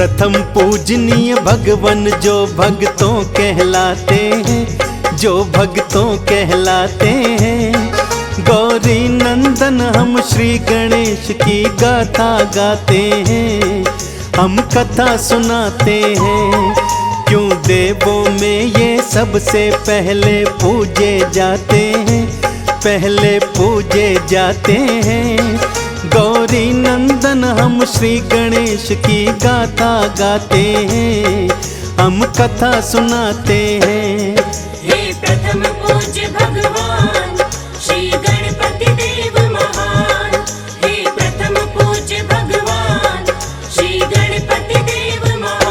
प्रथम पूजनीय भगवन जो भक्तों कहलाते हैं, जो भक्तों कहलाते हैं। गौरी नंदन हम श्री गणेश की गाथा गाते हैं, हम कथा सुनाते हैं। क्यों देवों में ये सबसे पहले पूजे जाते हैं, पहले पूजे जाते हैं। गौरी नंदन हम श्री गणेश की गाथा गाते हैं, हम कथा सुनाते हैं। हे प्रथम पूज्य भगवान श्री गणपति देव महान, हे प्रथम पूज्य भगवान श्री गणपति देव महान।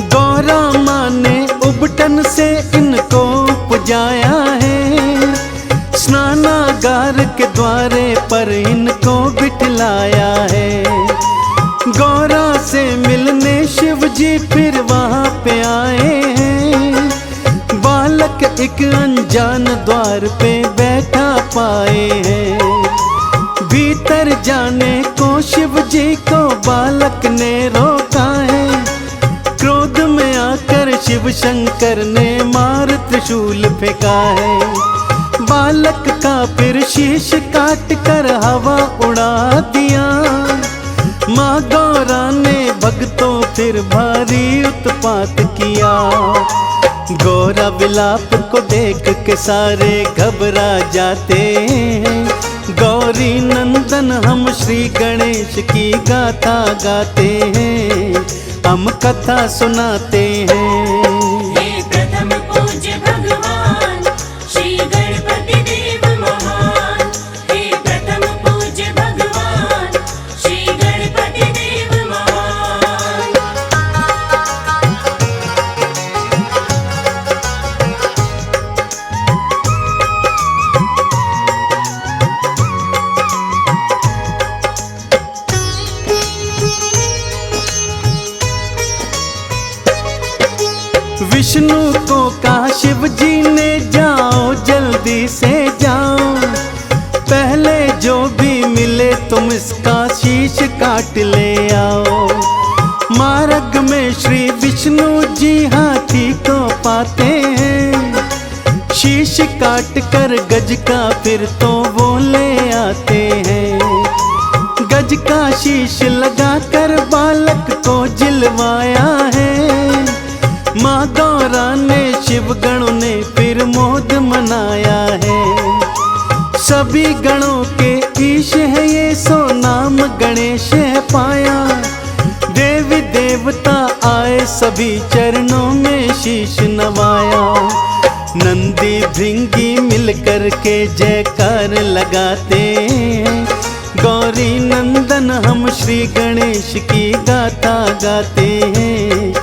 गौरा माँ ने उबटन से इनको पुजाया है, स्नानागार के द्वारे पर इनको बिठलाया है। गौरा से मिलने शिव जी फिर वहाँ पे आए हैं, बालक एक अनजान द्वार पे बैठा पाए हैं। भीतर जाने को शिव जी को बालक ने रोका है, क्रोध में आकर शिव शंकर ने मार त्रिशूल फेंका है। बालक का फिर शीश काट कर हवा उड़ा दिया, माँ गौरा ने भक्तों फिर भारी उत्पात किया। गौरा विलाप को देख के सारे घबरा जाते हैं, गौरी नंदन हम श्री गणेश की गाथा गाते हैं, हम कथा सुनाते हैं। हे प्रथम पूज्य भगवान श्री गणपति देव महान, हे प्रथम पूज्य भगवान श्री गणपति देव महान। विष्णु को कहा शिव जी ने जाओ जल्दी से जाओ, पहले जो भी मिले तुम इसका शीश काट ले आओ। मार्ग में श्री विष्णु जी हाथी को पाते हैं, शीश काट कर गज का फिर तो वो ले आते हैं। गज का शीश लगा कर बालक को जिलवाया है, माँ गौरा ने शिव गणों ने फिर मोद मनाया है। सभी गणों के ईश है ये सो नाम गणेश है पाया, देवी देवता आए सभी चरणों में शीश नवाया। नंदी भृंगी मिलकर के जयकार लगाते हैं, गौरी नंदन हम श्री गणेश की गाथा गाते हैं,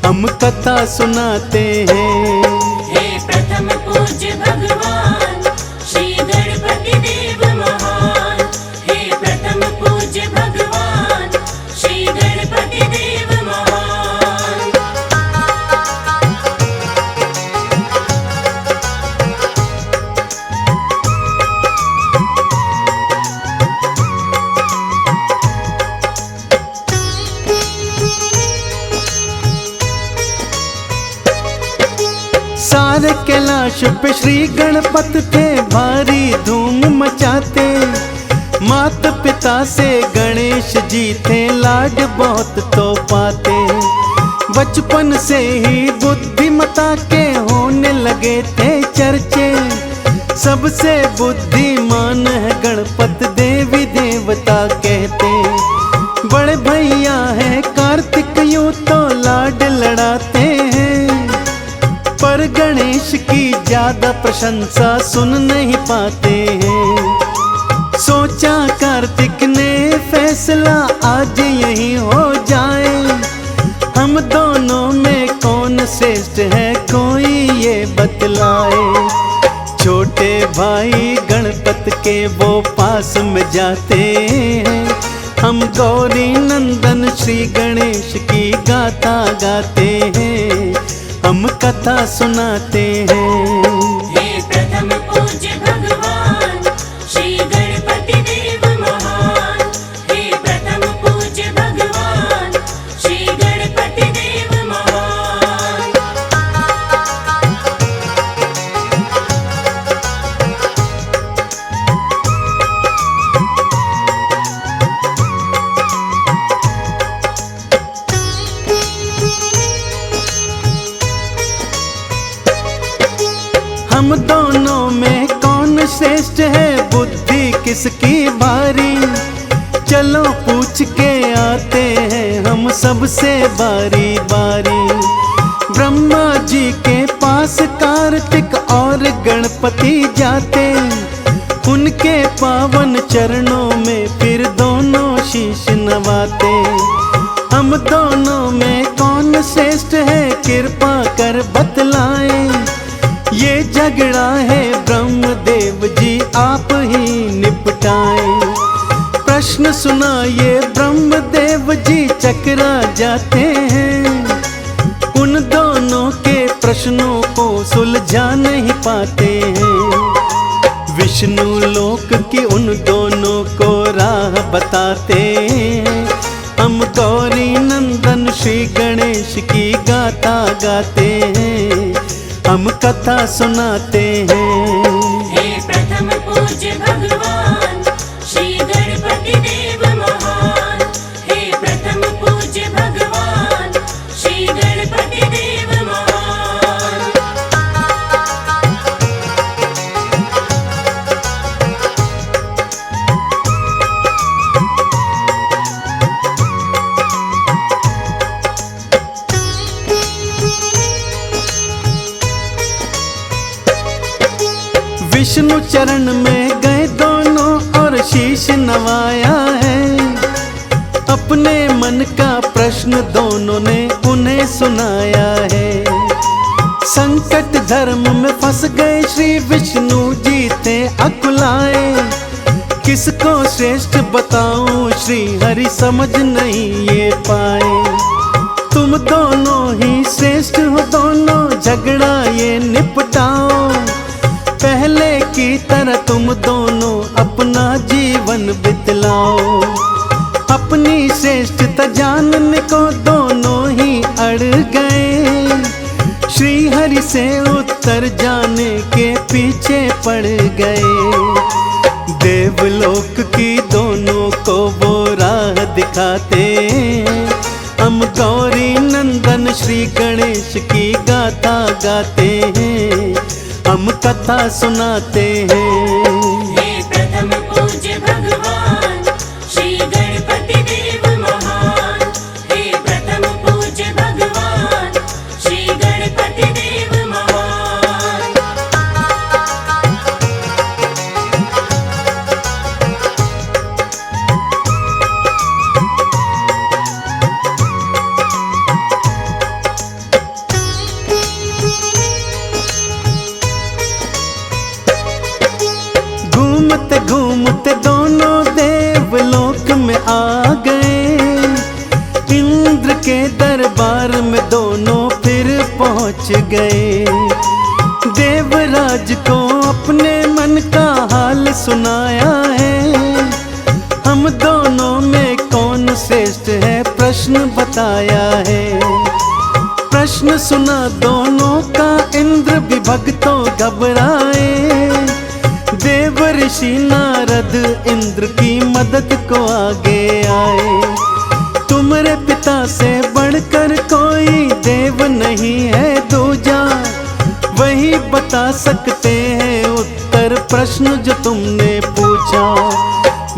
हम कथा सुनाते हैं। हे प्रथम पूज्य भगवान श्री गणपति देव महान, हे प्रथम पूज्य भगवान श्री गणपति देव महान। सारे कैलाश पे श्री गणपत थे भारी धूम मचाते, माता पिता से गणेश जी थे लाड बहुत तो पाते। बचपन से ही बुद्धिमता के होने लगे थे चर्चे, सबसे बुद्धिमान है गणपत देवी देवता कहते। बड़े भैया है कार्तिक यूं तो लाड लड़ाते हैं, पर गणेश की ज्यादा प्रशंसा सुन नहीं पाते हैं। सोचा कार्तिक ने फैसला आज यही हो जाए, हम दोनों में कौन श्रेष्ठ है कोई ये बतलाए। छोटे भाई गणपत के वो पास में जाते हैं, हम गौरी नंदन श्री गणेश की गाथा गाते हैं, हम कथा सुनाते हैं। हे प्रथम पूज्य भगवान श्री गणपति देव महान, हे प्रथम पूज्य भगवान श्री गणपति देव महान। हम दोनों में कौन श्रेष्ठ है, बुद्धि किसकी भारी, चलो पूछ के आते हैं हम सबसे बारी बारी। ब्रह्मा जी के पास कार्तिक और गणपति जाते, उनके पावन चरणों में फिर दोनों शीश नवाते। हम दोनों में कौन श्रेष्ठ है, कृपा कर बतलाएं, ये झगड़ा है ब्रह्मदेव जी आप ही निपटाएं। प्रश्न सुनाइए ब्रह्मदेव जी चकरा जाते हैं, उन दोनों के प्रश्नों को सुलझा नहीं पाते हैं। विष्णु लोक की उन दोनों को राह बताते हैं, हम गौरी नंदन श्री गणेश की गाथा गाते हैं, हम कथा सुनाते हैं। हे प्रथम पूज्य भगवान श्री गणपति देव महान, हे प्रथम पूज्य भगवान श्री गणपति देव महान। विष्णु चरण में गए दोनों और शीश नवाया है, अपने मन का प्रश्न दोनों ने उन्हें सुनाया है। संकट धर्म में फंस गए श्री विष्णु जी थे अकुलाए, किसको श्रेष्ठ बताऊं श्री हरि समझ नहीं ये पाए। तुम दोनों ही श्रेष्ठ हो, दोनों झगड़ा ये निपटाओ, पहले की तरह तुम दोनों अपना जीवन बितलाओ। अपनी श्रेष्ठता जानने को दोनों ही अड़ गए, श्री हरि से उत्तर जाने के पीछे पड़ गए। देवलोक की दोनों को वो राह दिखाते, हम गौरी नंदन श्री गणेश की गाथा गाते हैं, हम कथा सुनाते हैं। हे प्रथम पूज्य भगवान श्री गणपति देव महान, हे प्रथम पूज्य भगवान श्री गणपति देव महान। घूमते घूमते दोनों देवलोक में आ गए, इंद्र के दरबार में दोनों फिर पहुंच गए। देवराज को अपने मन का हाल सुनाया है, हम दोनों में कौन श्रेष्ठ है प्रश्न बताया है। प्रश्न सुना दोनों का इंद्र भी भक्तों घबराए, देव ऋषि नारद इंद्र की मदद को आगे आए। तुम्हारे पिता से बढ़कर कोई देव नहीं है दूजा, वही बता सकते हैं उत्तर प्रश्न जो तुमने पूछा।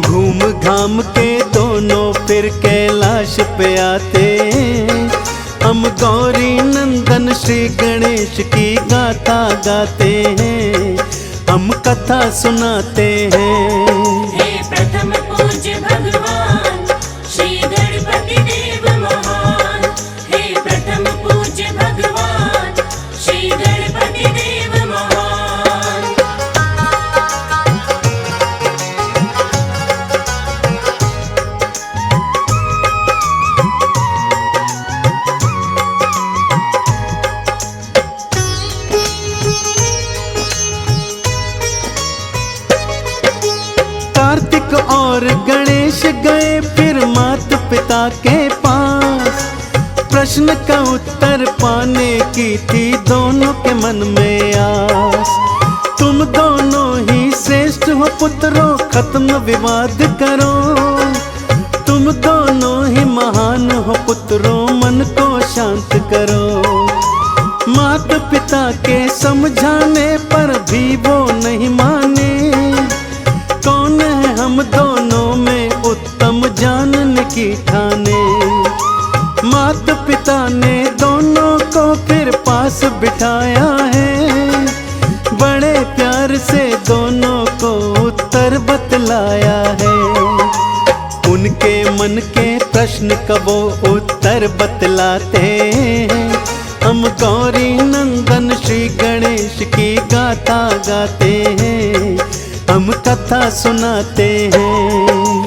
घूम घाम के दोनों फिर कैलाश पे आते, हम गौरी नंदन श्री गणेश की गाथा गाते हैं, हम कथा सुनाते हैं। हे प्रथम पूज्य भगवान श्री गणपति देव महान, हे प्रथम पूज्य भगवान श्री गणपति देव महान। और गणेश गए फिर माता पिता के पास। प्रश्न का उत्तर पाने की थी दोनों के मन में आस। तुम दोनों ही श्रेष्ठ हो पुत्रों, खत्म विवाद करो। तुम दोनों ही महान हो पुत्रों, मन को शांत करो। माता पिता के समझाने पर भी वो नहीं माने। कौन है हम दोनों में उत्तम जानने की ठाने। माता पिता ने दोनों को फिर पास बिठाया है। बड़े प्यार से दोनों को उत्तर बतलाया है। उनके मन के प्रश्न का वो उत्तर बतलाते हैं। हम गौरी नंदन श्री गणेश की गाथा गाते हैं, हम कथा सुनाते हैं।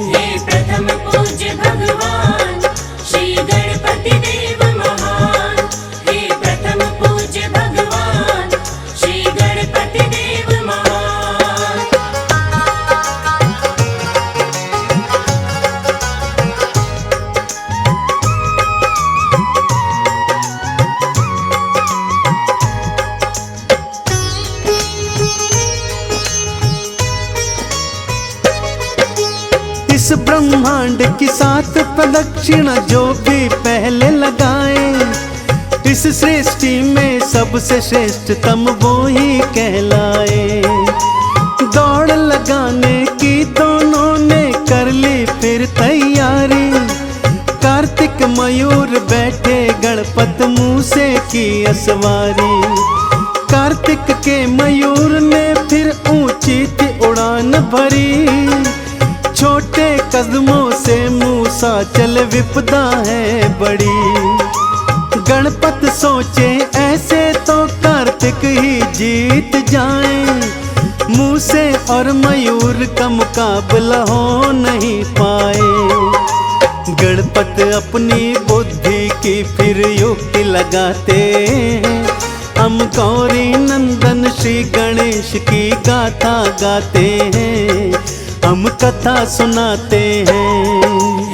हे प्रथम पूज्य भगवान श्री गणपति देव महान। हे प्रथम पूज्य भगवान श्री गणपति देव महान। इस ब्रह्मांड की 7 प्रदक्षिणा जो भी पहले लगाए, इस सृष्टि में सबसे श्रेष्ठतम वो ही कहलाए। दौड़ लगाने की दोनों ने कर ली फिर तैयारी। कार्तिक मयूर बैठे गणपत मूसे की असवारी। कार्तिक के मयूर ने फिर ऊंची थी उड़ान भरी। छोटे कदमों से मूसा चल विपदा है बड़ी। गणपत सोचे ऐसे तो कार्तिक ही जीत जाएं। मूसे और मयूर का मुकाबला हो नहीं पाए। गणपत अपनी बुद्धि की फिर युक्ति लगाते हैं। हम गौरी नंदन श्री गणेश की गाथा गाते हैं, हम कथा सुनाते हैं।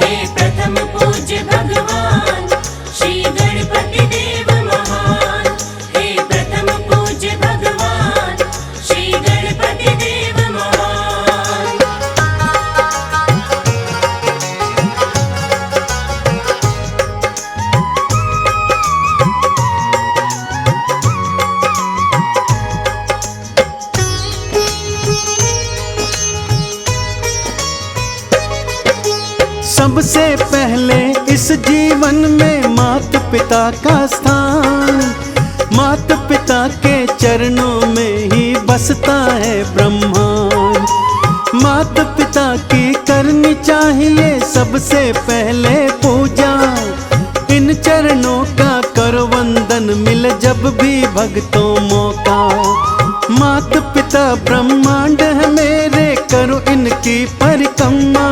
हे प्रथम पूज्य भगवान श्री गणपति देव महान। हे प्रथम पूज्य भगवान श्री गणपति देव महान। सबसे पहले इस जीवन में माता पिता का स्थान। माता पिता के चरणों में ही बसता है ब्रह्मांड। माता पिता की करनी चाहिए सबसे पहले पूजा। इन चरणों का करो वंदन मिल जब भी भक्तों मौका। माता पिता ब्रह्मांड है मेरे, करो इनकी परिक्रमा।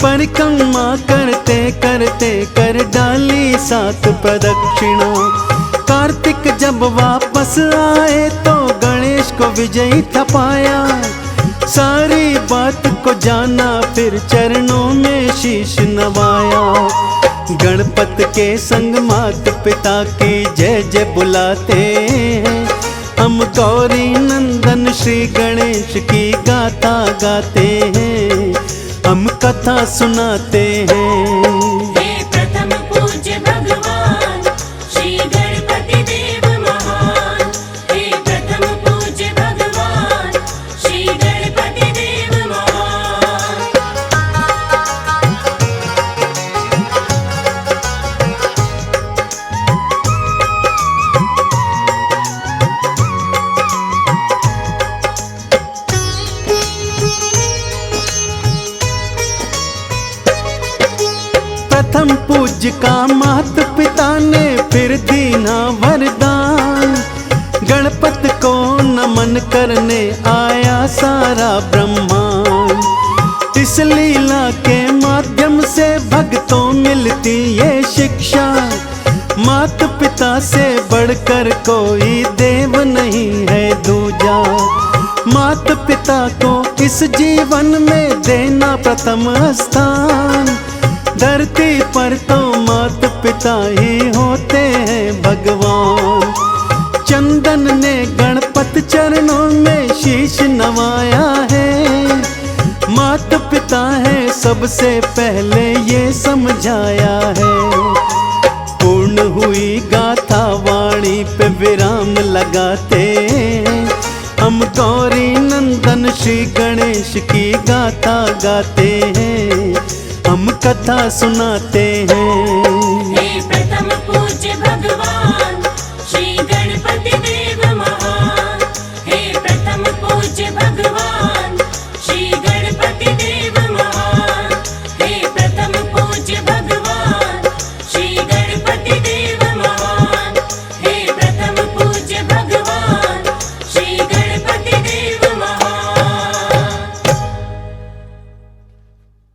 परिक्रमा करते करते कर डाली 7 प्रदक्षिणा। कार्तिक जब वापस आए तो गणेश को विजयी था पाया। सारी बात को जाना फिर चरणों में शीश नवाया। गणपत के संग माता पिता की जय जय बुलाते हैं। हम गौरी नंदन श्री गणेश की गाथा गाते हैं, हम कथा सुनाते हैं। हे प्रथम पूज्य भगवान श्री गणपति देव महान। हे प्रथम पूज्य भगवान श्री गणपति देव महान। प्रथम पूज्य का माता पिता ने फिर दीना वरदान। गणपत को नमन करने आया सारा ब्रह्मांड। इस लीला के माध्यम से भक्तों मिलती ये शिक्षा। माता पिता से बढ़कर कोई देव नहीं है दूजा। माता पिता को इस जीवन में देना प्रथम स्थान। धरती पर तो माता पिता ही होते हैं भगवान। चंदन ने गणपति चरणों में शीश नवाया है। माता पिता है सबसे पहले ये समझाया है। पूर्ण हुई गाथा वाणी पे विराम लगाते। हम गौरी नंदन श्री गणेश की गाथा गाते हैं। हम कथा सुनाते हैं। हे प्रथम